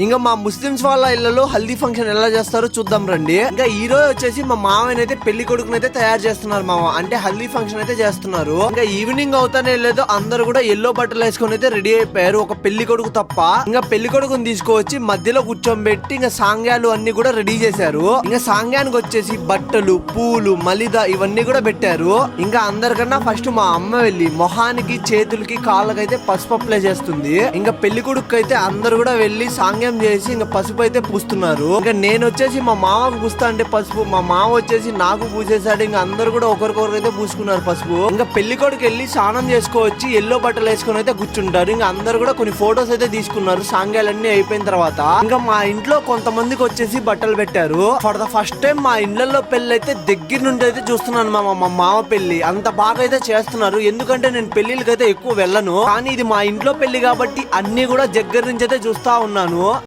ఇంకా మా ముస్లిమ్స్ వాళ్ళ ఇళ్లలో హల్దీ ఫంక్షన్ ఎలా చేస్తారో చూద్దాం రండి. ఇంకా ఈ రోజు వచ్చేసి మా మామయ్యనైతే పెళ్లి కొడుకునైతే తయారు చేస్తున్నారు. మామ అంటే హల్దీ ఫంక్షన్ అయితే చేస్తున్నారు. ఇంకా ఈవినింగ్ అవుతానే లేదో అందరు కూడా ఎల్లో బట్టలు వేసుకొని అయితే రెడీ అయిపోయారు, ఒక పెళ్లి కొడుకు తప్ప. ఇంకా పెళ్లి కొడుకుని తీసుకువచ్చి మధ్యలో కూర్చోబెట్టి ఇంకా సాంగ్యాలు అన్ని కూడా రెడీ చేశారు. ఇంకా సాంగ్యానికి వచ్చేసి బట్టలు, పూలు, మలిద ఇవన్నీ కూడా పెట్టారు. ఇంకా అందరికన్నా ఫస్ట్ మా అమ్మ వెళ్ళి మొహానికి, చేతులకి, కాళ్ళకైతే పసుపు అప్లై చేస్తుంది. ఇంకా పెళ్లి కొడుకు అయితే అందరు కూడా వెళ్ళి సాంగ్ చేసి ఇంకా పసుపు అయితే పూస్తున్నారు. ఇంకా నేను వచ్చేసి మా మామకు పూస్తా అంటే పసుపు, మా మామ వచ్చేసి నాకు పూసేసాడు. ఇంకా అందరు కూడా ఒకరికొకరు అయితే పూసుకున్నారు పసుపు. ఇంకా పెళ్లి కొడుకు వెళ్ళి స్నానం చేసుకోవచ్చి ఎల్లో బట్టలు వేసుకొని అయితే కూర్చుంటారు. ఇంకా అందరు కూడా కొన్ని ఫొటోస్ అయితే తీసుకున్నారు సాంగ్యాలన్నీ అయిపోయిన తర్వాత. ఇంకా మా ఇంట్లో కొంతమందికి వచ్చేసి బట్టలు పెట్టారు. ఫర్ ద ఫస్ట్ టైం మా ఇళ్లలో పెళ్లి అయితే దగ్గర నుండి అయితే చూస్తున్నాను. మా మామ పెళ్లి అంత బాగా అయితే చేస్తున్నారు. ఎందుకంటే నేను పెళ్లిళ్ళకి అయితే ఎక్కువ వెళ్ళను, కానీ ఇది మా ఇంట్లో పెళ్లి కాబట్టి అన్ని కూడా దగ్గర నుంచి అయితే చూస్తా ఉన్నాను.